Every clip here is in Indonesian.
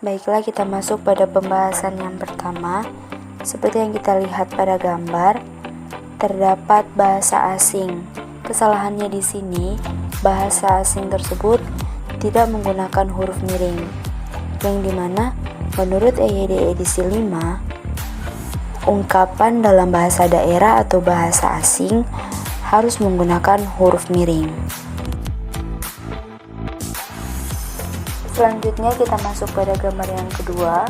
Baiklah, kita masuk pada pembahasan yang pertama. Seperti yang kita lihat pada gambar, terdapat bahasa asing. Kesalahannya di sini, bahasa asing tersebut tidak menggunakan huruf miring, yang dimana menurut EYD edisi 5, ungkapan dalam bahasa daerah atau bahasa asing harus menggunakan huruf miring. Selanjutnya kita masuk pada gambar yang kedua.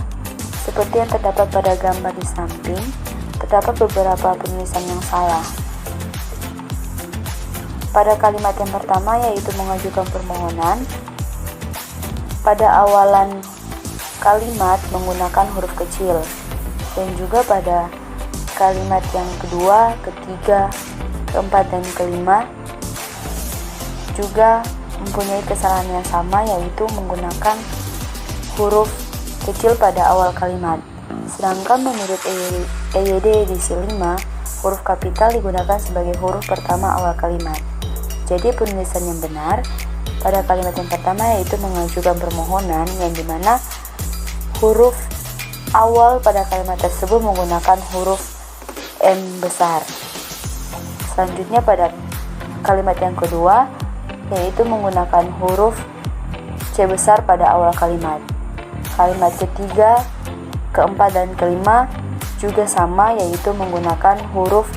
Seperti yang terdapat pada gambar di samping, terdapat beberapa penulisan yang salah. Pada kalimat yang pertama, yaitu mengajukan permohonan, pada awalan kalimat menggunakan huruf kecil, dan juga pada kalimat yang kedua, ketiga, keempat, dan kelima juga mempunyai kesalahan yang sama, yaitu menggunakan huruf kecil pada awal kalimat. Sedangkan menurut EYD edisi 5, huruf kapital digunakan sebagai huruf pertama awal kalimat. Jadi penulisan yang benar pada kalimat yang pertama yaitu mengajukan permohonan, yang dimana huruf awal pada kalimat tersebut menggunakan huruf M besar. Selanjutnya pada kalimat yang kedua yaitu menggunakan huruf C besar pada awal kalimat. Kalimat ketiga, keempat, dan kelima juga sama, yaitu menggunakan huruf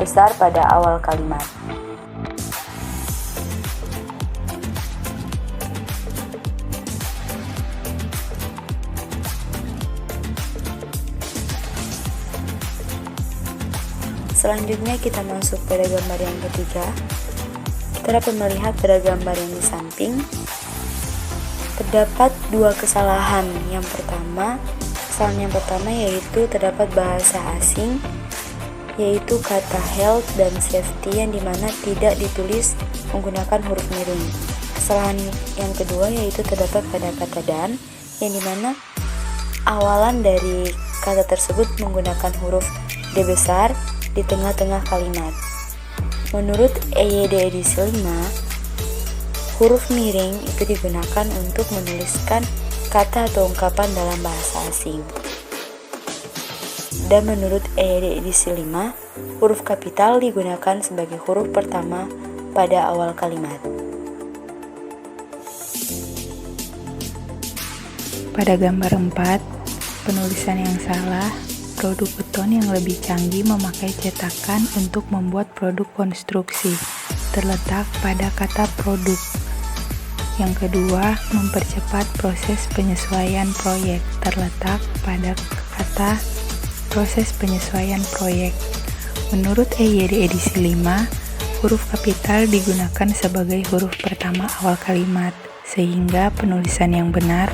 besar pada awal kalimat. Selanjutnya kita masuk pada gambar yang ketiga. Dapat melihat pada gambar yang di samping, terdapat dua kesalahan. Kesalahan yang pertama yaitu terdapat bahasa asing, yaitu kata health dan safety, yang dimana tidak ditulis menggunakan huruf miring. Kesalahan yang kedua yaitu terdapat pada kata dan, yang dimana awalan dari kata tersebut menggunakan huruf D besar di tengah-tengah kalimat. Menurut EYD edisi 5, huruf miring itu digunakan untuk menuliskan kata atau ungkapan dalam bahasa asing. Dan menurut EYD edisi 5, huruf kapital digunakan sebagai huruf pertama pada awal kalimat. Pada gambar 4, penulisan yang salah. Produk beton yang lebih canggih memakai cetakan untuk membuat produk konstruksi, terletak pada kata produk. Yang kedua, mempercepat proses penyesuaian proyek, terletak pada kata proses penyesuaian proyek. Menurut EYD edisi 5, huruf kapital digunakan sebagai huruf pertama awal kalimat, sehingga penulisan yang benar,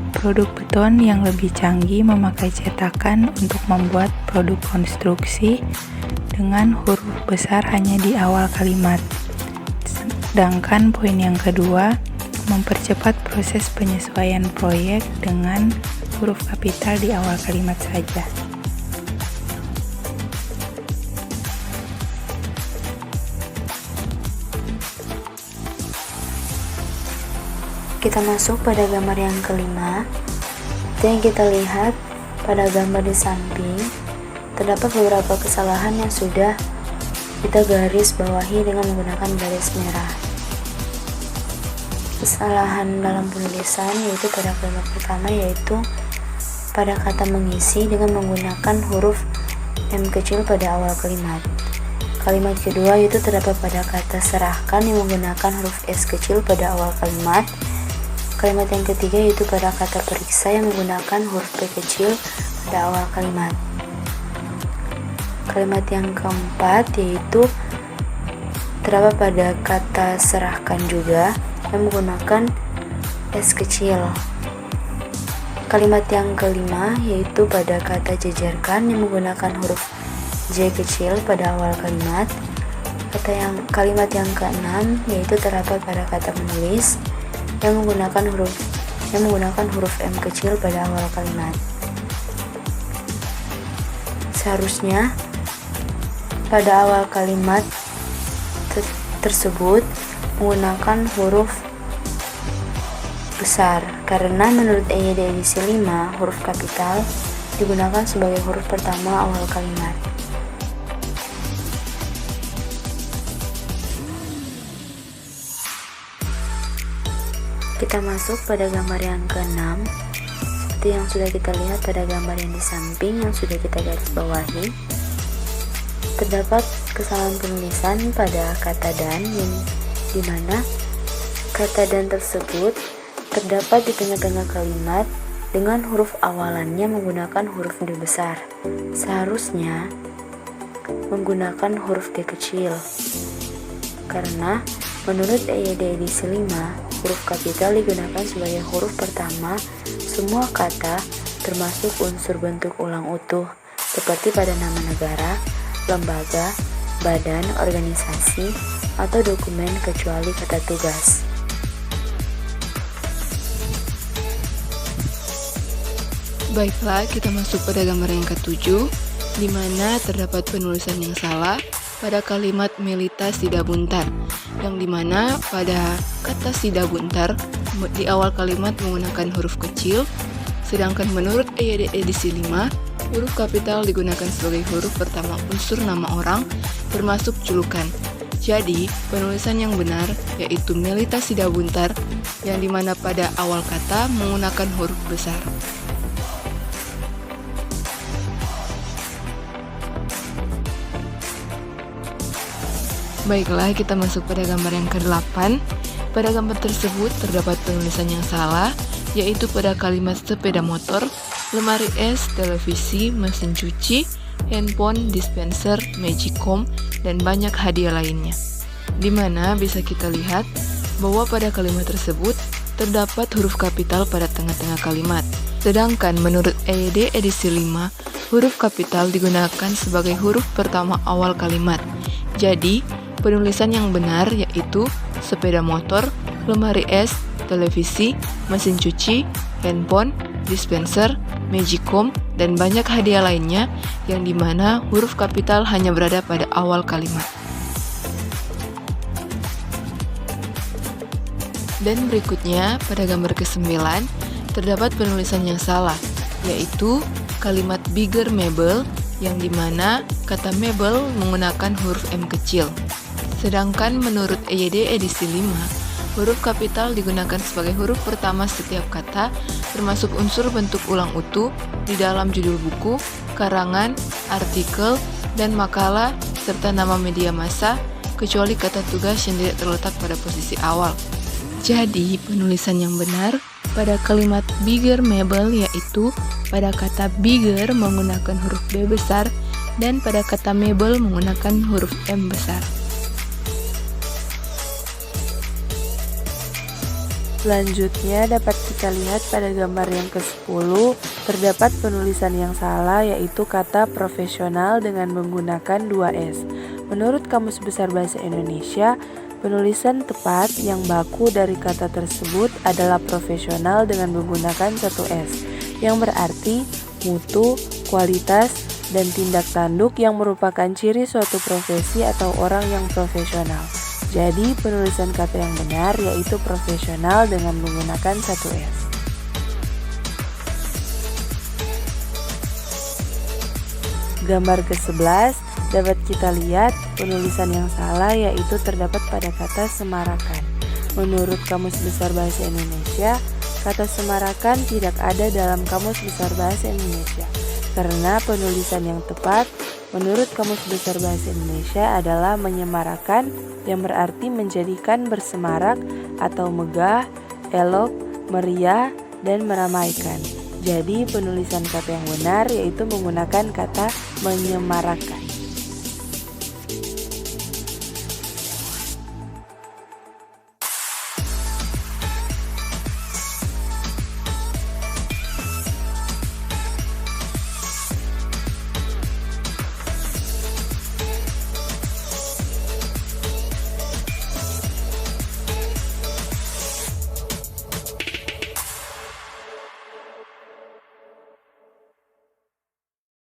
produk beton yang lebih canggih memakai cetakan untuk membuat produk konstruksi dengan huruf besar hanya di awal kalimat. Sedangkan poin yang kedua, mempercepat proses penyesuaian proyek dengan huruf kapital di awal kalimat saja. Kita masuk pada gambar yang kelima. Yang kita lihat pada gambar di samping, terdapat beberapa kesalahan yang sudah kita garis bawahi dengan menggunakan garis merah. Kesalahan dalam penulisan yaitu pada kalimat pertama, yaitu pada kata mengisi dengan menggunakan huruf M kecil pada awal kalimat. Kalimat kedua yaitu terdapat pada kata serahkan yang menggunakan huruf S kecil pada awal kalimat. Kalimat yang ketiga yaitu pada kata periksa yang menggunakan huruf P kecil pada awal kalimat. Kalimat yang keempat yaitu terdapat pada kata serahkan juga yang menggunakan S kecil. Kalimat yang kelima yaitu pada kata jejerkan yang menggunakan huruf J kecil pada awal kalimat. Kalimat yang keenam yaitu terdapat pada kata menulis yang menggunakan huruf M kecil pada awal kalimat. Seharusnya pada awal kalimat tersebut menggunakan huruf besar, karena menurut EYD edisi 5, huruf kapital digunakan sebagai huruf pertama awal kalimat. Kita masuk pada gambar yang ke-6. Seperti yang sudah kita lihat pada gambar yang di samping yang sudah kita garis bawahi, terdapat kesalahan penulisan pada kata dan, yang dimana kata dan tersebut terdapat di tengah-tengah kalimat dengan huruf awalannya menggunakan huruf D besar. Seharusnya menggunakan huruf D kecil, karena menurut EYD edisi 5, huruf kapital digunakan sebagai huruf pertama semua kata termasuk unsur bentuk ulang utuh seperti pada nama negara, lembaga, badan, organisasi, atau dokumen kecuali kata tugas. Baiklah, kita masuk pada gambar yang ke-7, di mana terdapat penulisan yang salah pada kalimat Melita Sidabuntar, yang dimana pada kata Sidabuntar di awal kalimat menggunakan huruf kecil, sedangkan menurut EYD edisi 5, huruf kapital digunakan sebagai huruf pertama unsur nama orang, termasuk julukan. Jadi, penulisan yang benar yaitu Melita Sidabuntar, yang dimana pada awal kata menggunakan huruf besar. Baiklah, kita masuk pada gambar yang ke-8. Pada gambar tersebut terdapat penulisan yang salah, yaitu pada kalimat sepeda motor, lemari es, televisi, mesin cuci, handphone, dispenser, magicom, dan banyak hadiah lainnya. Di mana bisa kita lihat bahwa pada kalimat tersebut terdapat huruf kapital pada tengah-tengah kalimat. Sedangkan menurut EYD edisi 5, huruf kapital digunakan sebagai huruf pertama awal kalimat. Jadi, penulisan yang benar yaitu sepeda motor, lemari es, televisi, mesin cuci, handphone, dispenser, magicom, dan banyak hadiah lainnya, yang dimana huruf kapital hanya berada pada awal kalimat. Dan berikutnya, pada gambar ke-9, terdapat penulisan yang salah, yaitu kalimat bigger mebel, yang dimana kata mebel menggunakan huruf M kecil. Sedangkan menurut EYD edisi 5, huruf kapital digunakan sebagai huruf pertama setiap kata, termasuk unsur bentuk ulang utuh di dalam judul buku, karangan, artikel, dan makalah, serta nama media massa, kecuali kata tugas yang tidak terletak pada posisi awal. Jadi, penulisan yang benar pada kalimat bigger mebel yaitu pada kata bigger menggunakan huruf B besar dan pada kata mebel menggunakan huruf M besar. Selanjutnya dapat kita lihat pada gambar yang ke-10, terdapat penulisan yang salah yaitu kata profesional dengan menggunakan 2S. Menurut Kamus Besar Bahasa Indonesia, penulisan tepat yang baku dari kata tersebut adalah profesional dengan menggunakan 1S, yang berarti mutu, kualitas, dan tindak tanduk yang merupakan ciri suatu profesi atau orang yang profesional. Jadi, penulisan kata yang benar yaitu profesional dengan menggunakan 1S. Gambar ke-11 dapat kita lihat penulisan yang salah yaitu terdapat pada kata semarakan. Menurut Kamus Besar Bahasa Indonesia, kata semarakan tidak ada dalam Kamus Besar Bahasa Indonesia. Karena penulisan yang tepat menurut Kamus Besar Bahasa Indonesia adalah menyemarakan, yang berarti menjadikan bersemarak atau megah, elok, meriah, dan meramaikan. Jadi penulisan kata yang benar yaitu menggunakan kata menyemarakan.